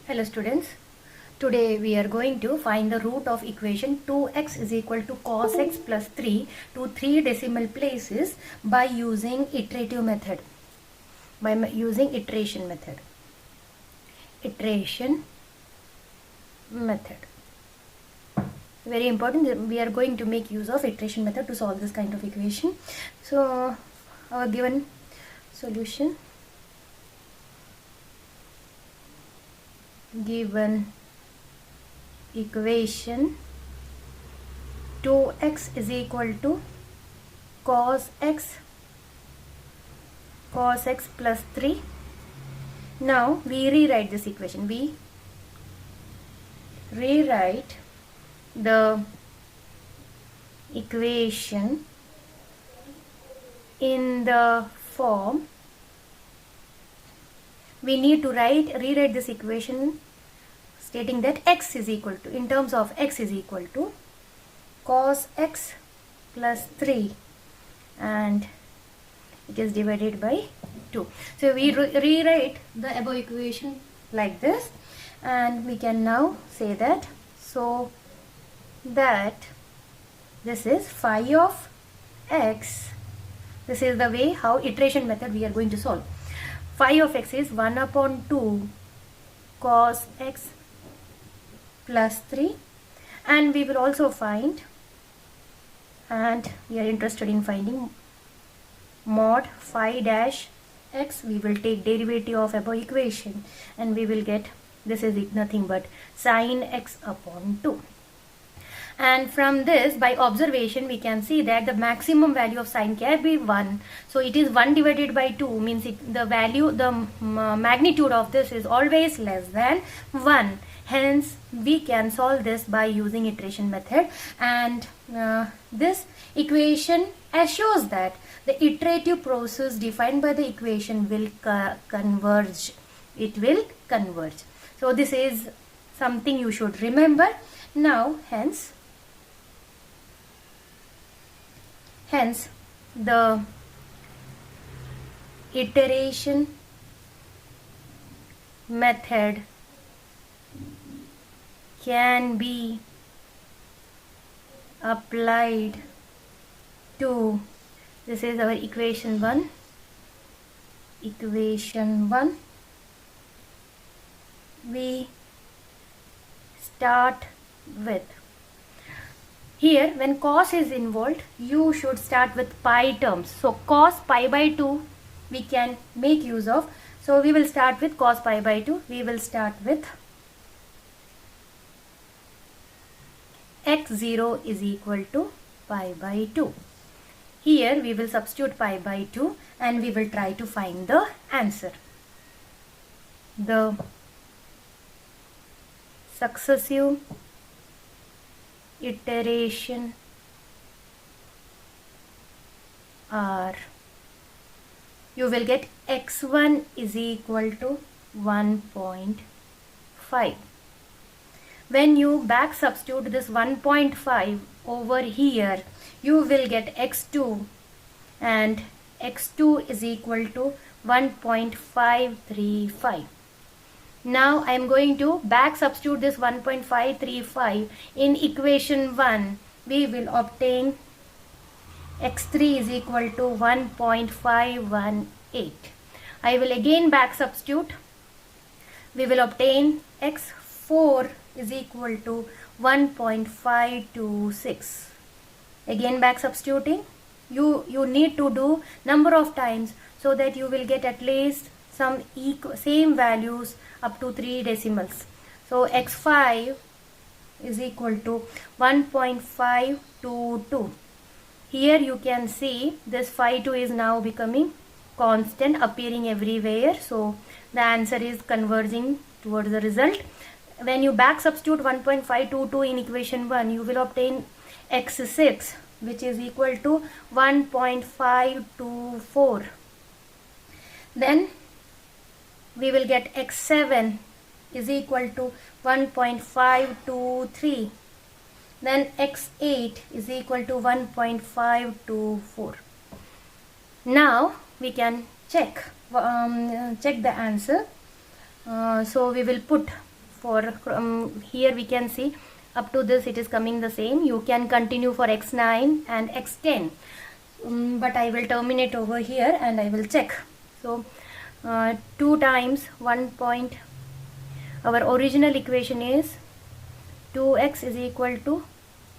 Hello students, today we are going to find the root of equation 2x is equal to cos x plus 3 to 3 decimal places by using iterative method, using iteration method. Iteration method. Very important, we are going to make use of iteration method to solve this kind of equation. So our given solution, given equation 2x is equal to cos x plus 3. Now we rewrite this equation. We rewrite the equation in the form. We need to rewrite this equation stating that x is equal to, in terms of x is equal to cos x plus 3 and it is divided by 2. So we rewrite the above equation like this, and we can now say that this is phi of x. This is the way how iteration method we are going to solve. Phi of x is 1 upon 2 cos x plus 3, and we will also find, and we are interested in finding mod phi dash x. We will take derivative of above equation and we will get, this is nothing but sin x upon 2. And from this, by observation, we can see that the maximum value of sin can be 1. So it is 1 divided by 2 means the magnitude of this is always less than 1. Hence, we can solve this by using iteration method, and this equation assures that the iterative process defined by the equation will converge. It will converge. So this is something you should remember. Now, hence the iteration method can be applied to, this is our equation 1. Equation 1. We start with, here when cos is involved, you should start with pi terms. So cos pi by 2 we can make use of. So we will start with cos pi by 2. We will start with x0 is equal to pi by 2. Here we will substitute pi by 2 and we will try to find the answer. The successive iteration are, you will get x1 is equal to 1.5. When you back substitute this 1.5 over here, you will get x2, and x2 is equal to 1.535. Now I am going to back substitute this 1.535 in equation 1. We will obtain x3 is equal to 1.518. I will again back substitute. We will obtain x4 is equal to 1.526. Again back substituting. You need to do number of times so that you will get at least some same values up to 3 decimals. So x5 is equal to 1.522. Here you can see this phi 2 is now becoming constant, appearing everywhere. So the answer is converging towards the result. When you back substitute 1.522 in equation 1, you will obtain x6, which is equal to 1.524. Then we will get x7 is equal to 1.523. Then x8 is equal to 1.524. Now we can check the answer. So we will put for here we can see up to this it is coming the same. You can continue for x9 and x10, but I will terminate over here and I will check. So 2 times 1 point, our original equation is 2x is equal to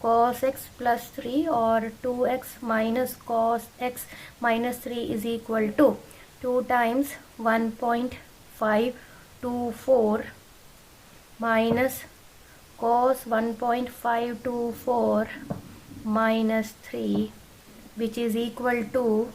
cos x plus 3, or 2x minus cos x minus 3 is equal to 2 times 1.524 minus cos 1.524 minus 3, which is equal to,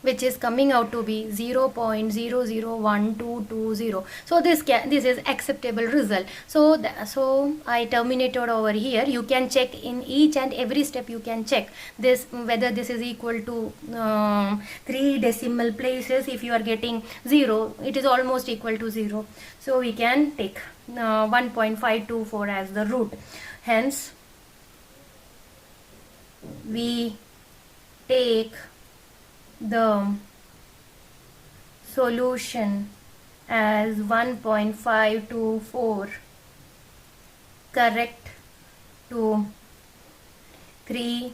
which is coming out to be 0.001220. So this is acceptable result. So so I terminated over here. You can check in each and every step, you can check this whether this is equal to 3 decimal places. If you are getting 0, it is almost equal to 0. So we can take 1.524 as the root. Hence we take the solution as 1.524 correct to 3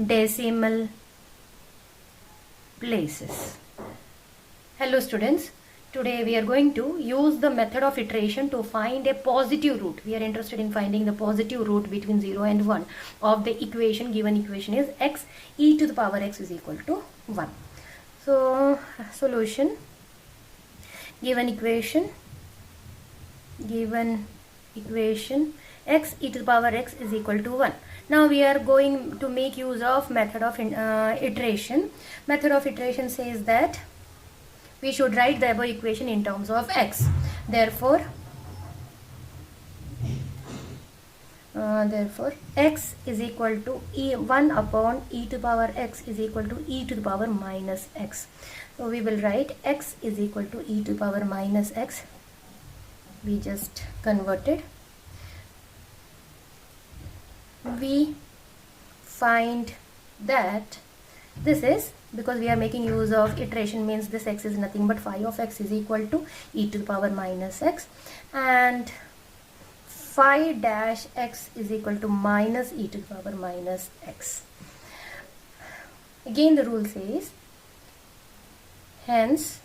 decimal places. Hello students, today we are going to use the method of iteration to find a positive root. We are interested in finding the positive root between 0 and 1 of the equation. Given equation is x e to the power x is equal to 1. So solution, given equation x e to the power x is equal to 1. Now we are going to make use of method of iteration. Method of iteration says that we should write the above equation in terms of x. Therefore x is equal to 1 upon e to the power x is equal to e to the power minus x. So we will write x is equal to e to the power minus x. We just converted. We find that this is, because we are making use of iteration, means this x is nothing but phi of x is equal to e to the power minus x, and phi dash x is equal to minus e to the power minus x. Again the rule says, hence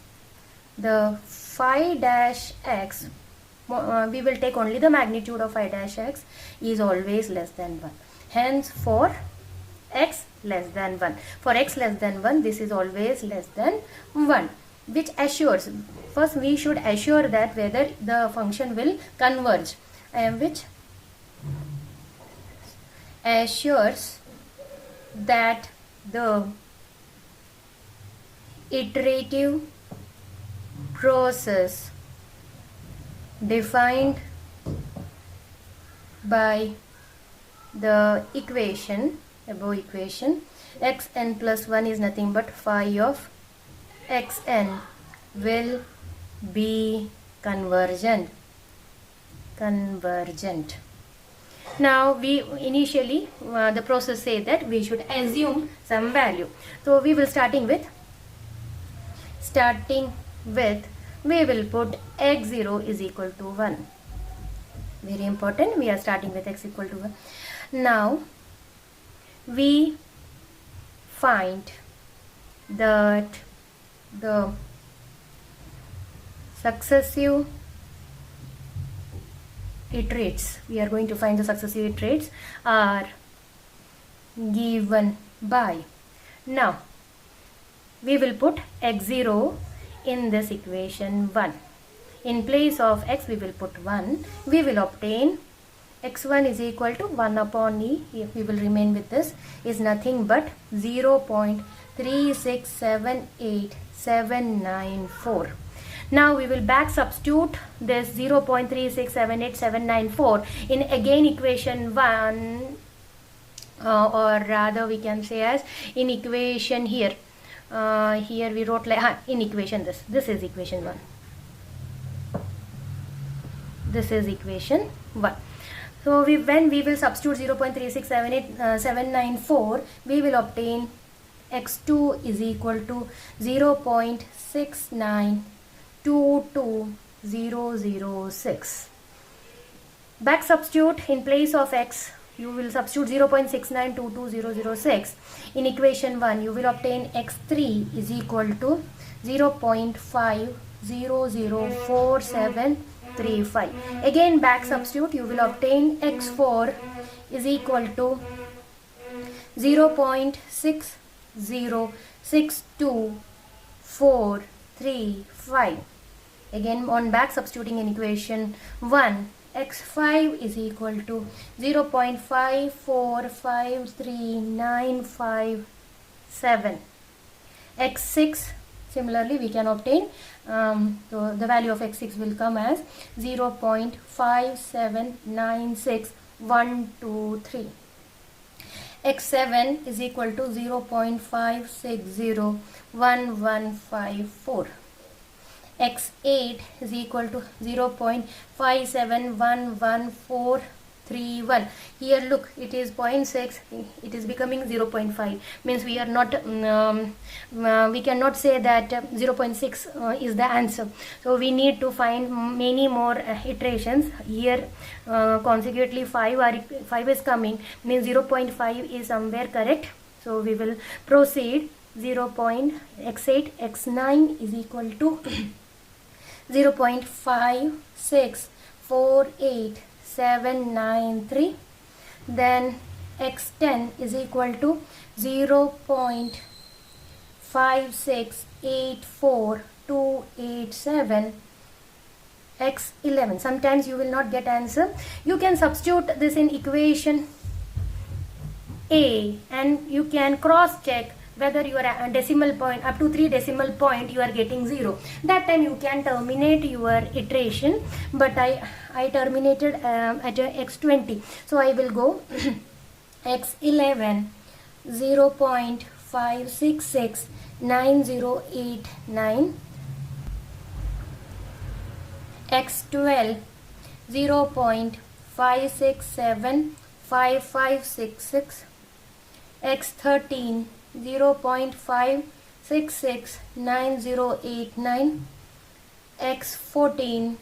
the phi dash x, we will take only the magnitude of phi dash x, is always less than 1. Hence for x less than 1, for x less than 1, this is always less than 1, which assures, first we should assure that whether the function will converge, which assures that the iterative process defined by the equation, above equation, xn plus 1 is nothing but phi of xn will be convergent. Now we initially the process say that we should assume some value. So we will starting with we will put x0 is equal to 1. Very important, we are starting with x equal to 1. Now we find that the successive iterates, we are going to find the successive iterates are given by, now we will put x0 in this equation 1. In place of x we will put 1. We will obtain x1 is equal to 1 upon e, if we will remain with this, is nothing but 0.3678794. Now we will back substitute this 0.3678794 in again equation 1, or rather we can say as in equation here. Here we wrote like in equation this is equation 1. This is equation 1. So when we will substitute 0.3678794, we will obtain x2 is equal to 0.6922 0.006. Back substitute in place of x, you will substitute 0.6922006 in equation 1. You will obtain x3 is equal to 0.5004735. Again back substitute, you will obtain x4 is equal to 0.606245. Again on back substituting in equation 1, x5 is equal to 0.5453957. x6, similarly we can obtain so the value of x6 will come as 0.5796123. x7 is equal to 0.5601154. x8 is equal to 0.571131. Here look, it is 0.6, it is becoming 0.5, means we are not we cannot say that 0.6 is the answer. So we need to find many more iterations. Here consecutively 5 is coming, means 0.5 is somewhere correct. So we will proceed. x8 x9 is equal to 0.5648793. Then x10 is equal to 0.5684287. x11, sometimes you will not get answer. You can substitute this in equation A and you can cross check whether your decimal point up to 3 decimal point you are getting 0. That time you can terminate your iteration, but I terminated at x20, so I will go x11 0.5669089, x12 0.5675566, x13 0.5669089, x14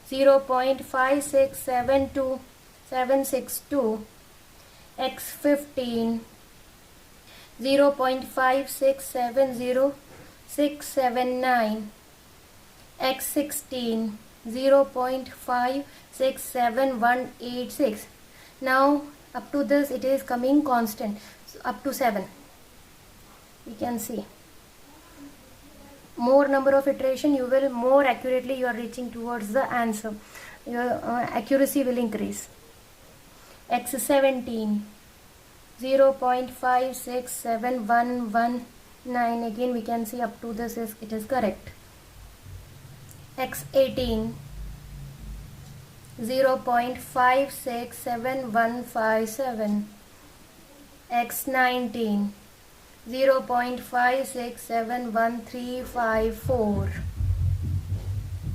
0.5672762, x15 0.5670679, x16 0.56786. Now up to this it is coming constant, so up to 7 we can see. More number of iteration, you will more accurately you are reaching towards the answer, your accuracy will increase. x17 0.56719, again we can see up to this is it is correct. x18 0.56757, x19 0.5671354,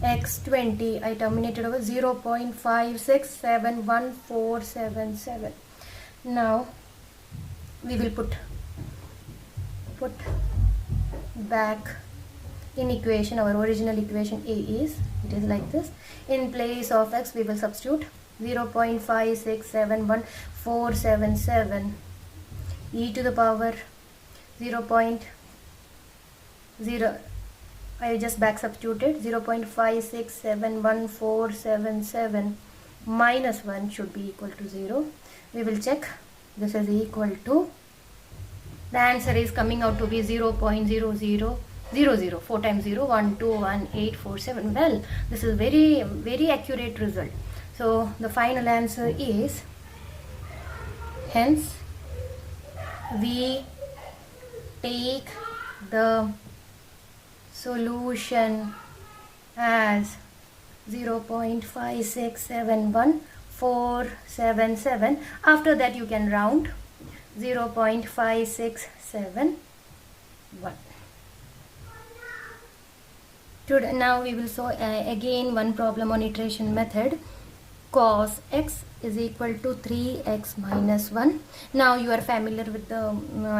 x20 I terminated over 0.5671477. Now we will put back in equation. Our original equation A is, it is like this. In place of x we will substitute 0.5671477 e to the power 0.0, I just back substituted 0.5671477 minus 1 should be equal to 0. We will check, this is equal to, the answer is coming out to be 0.0000. 4 times 0 121847. Well, this is very very accurate result. So the final answer is, hence we take the solution as 0.5671477. After that you can round 0.567. Now we will solve again one problem on iteration method. Cos x is equal to 3x minus 1. Now you are familiar with the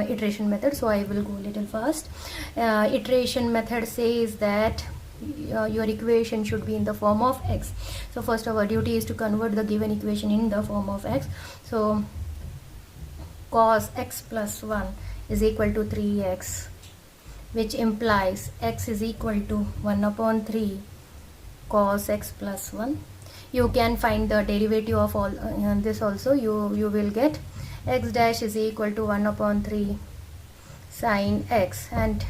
iteration method, so I will go a little fast. Iteration method says that your equation should be in the form of x. So first our duty is to convert the given equation in the form of x. So cos x plus 1 is equal to 3x, which implies x is equal to 1 upon 3 cos x plus 1. You can find the derivative of all this also. You will get x dash is equal to 1 upon 3 sin x, and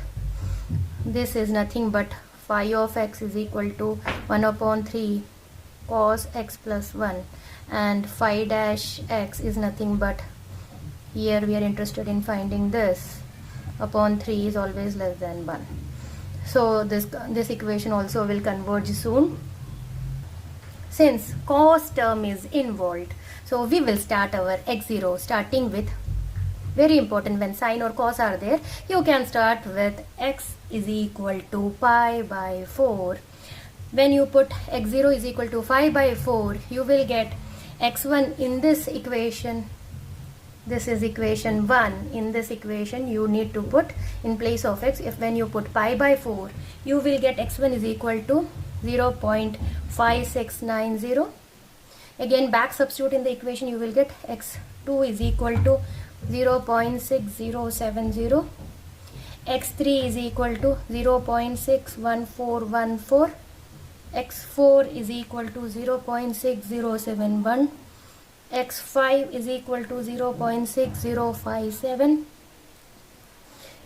this is nothing but phi of x is equal to 1 upon 3 cos x plus 1, and phi dash x is nothing but, here we are interested in finding this, upon 3 is always less than 1. So this equation also will converge soon. Since cos term is involved, so we will start our x0 starting with, very important, when sine or cos are there, you can start with x is equal to pi by 4. When you put x0 is equal to pi by 4, you will get x1 in this equation. This is equation 1. In this equation you need to put in place of x, if when you put pi by 4, you will get x1 is equal to 0.5690. Again back substitute in the equation, you will get x2 is equal to 0.6070, x3 is equal to 0.61414, x4 is equal to 0.6071, x5 is equal to 0.6057,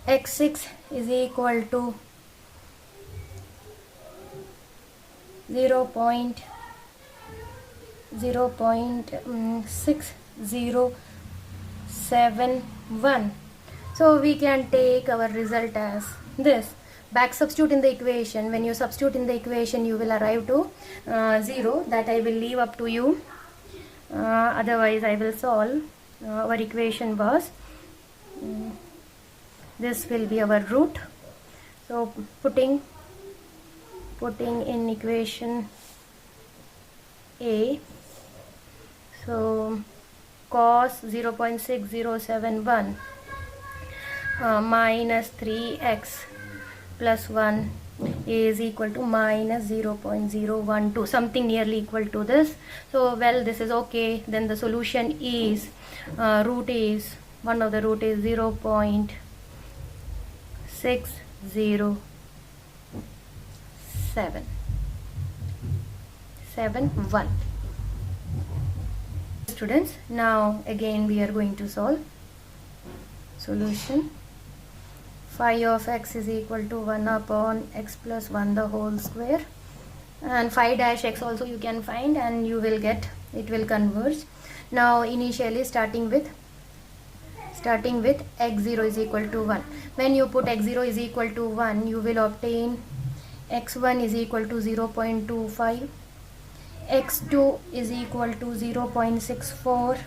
x6 is equal to 0.6071. So we can take our result as this. Back substitute in the equation. When you substitute in the equation, you will arrive to 0. That I will leave up to you. Otherwise I will solve. Our equation was, this will be our root. So putting in equation A, so cos 0.6071 minus 3x plus 1 is equal to minus 0.012, something nearly equal to this. So well, this is okay. Then the solution is root is, one of the root is 0.6071. Students, now again we are going to solve. Solution: phi of x is equal to 1 upon x plus 1 the whole square, and phi dash x also you can find, and you will get, it will converge. Now initially starting with x0 is equal to 1. When you put x0 is equal to 1, you will obtain x1 is equal to 0.25, x2 is equal to 0.64,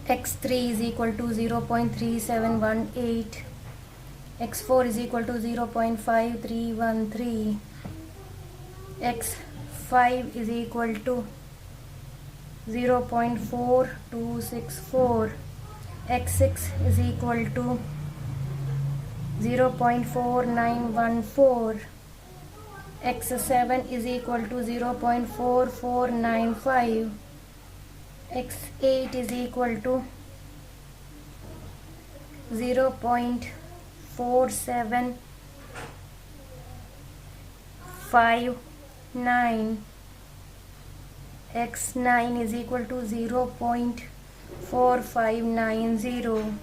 x3 is equal to 0.3718, x4 is equal to 0.5313, x5 is equal to 0.4264, x6 is equal to 0.4914, x7 is equal to 0.4495, x8 is equal to 0.4759, x9 is equal to 0.4590,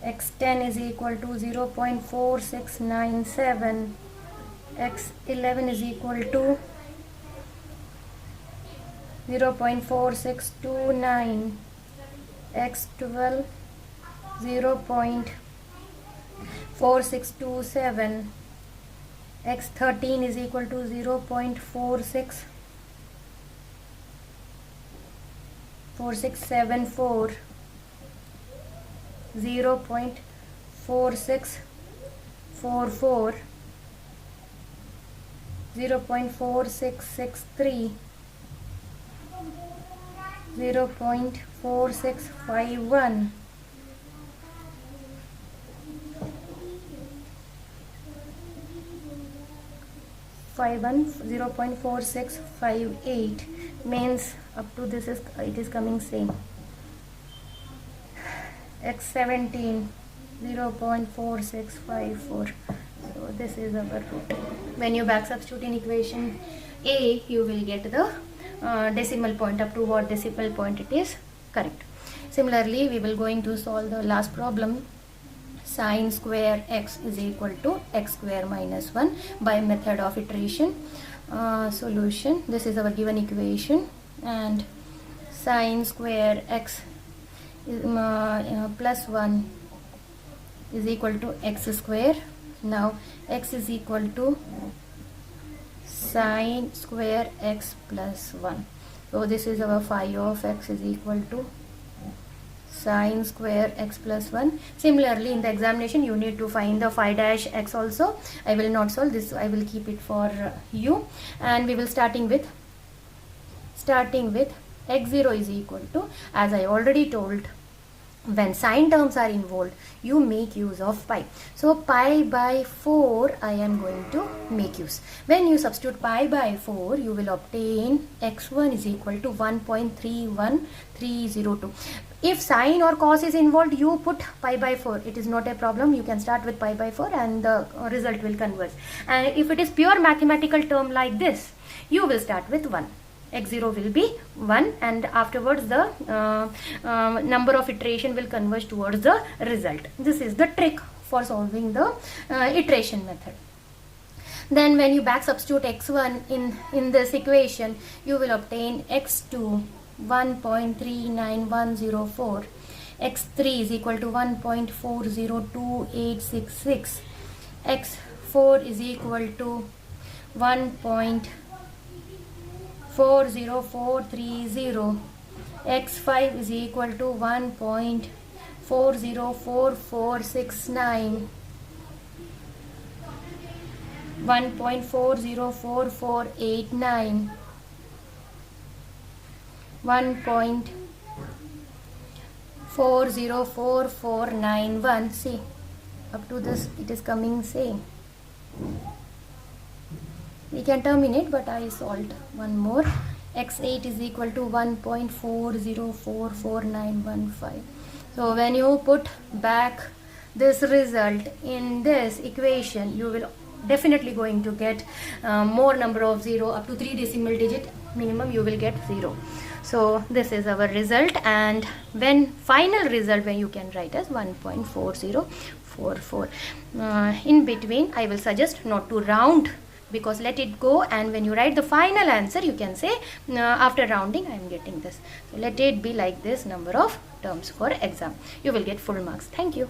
x10 is equal to 0.4697, x11 is equal to 0.4629, x12 0.4627, x13 is equal to 0.4674, 0.4644, 0.4663, 0.4651, 0.4658 means up to this is it is coming same. X17 0.4654. So this is our root. When you back substitute in equation A, you will get the decimal point, up to what decimal point it is correct. Similarly, we will going to solve the last problem. Sine square x is equal to x square minus 1 by method of iteration. Solution, this is our given equation, and sine square x is, plus 1 is equal to x square. Now x is equal to sine square x plus 1. So this is our phi of x is equal to sine square x plus 1. Similarly, in the examination you need to find the phi dash x also. I will not solve this, I will keep it for you. And we will starting with x0 is equal to, as I already told, when sine terms are involved, you make use of pi. So pi by 4 I am going to make use. When you substitute pi by 4, you will obtain x1 is equal to 1.31302. If sine or cos is involved, you put pi by 4. It is not a problem. You can start with pi by 4 and the result will converge. And if it is pure mathematical term like this, you will start with 1. X0 will be 1, and afterwards the number of iteration will converge towards the result. This is the trick for solving the iteration method. Then when you back substitute x1 in this equation, you will obtain x2 1.39104, x3 is equal to 1.402866, x4 is equal to 1.40430, x5 is equal to 1.404469, 1.404489, 1.404491. See, up to this it is coming same. We can terminate, but I solved one more. x8 is equal to 1.40444915. So when you put back this result in this equation, you will definitely going to get more number of 0, up to 3 decimal digit minimum you will get 0. So this is our result, and when final result, when you can write as 1.4044. In between I will suggest not to round, because let it go, and when you write the final answer you can say after rounding I am getting this. So let it be like this number of terms for exam. You will get full marks. Thank you.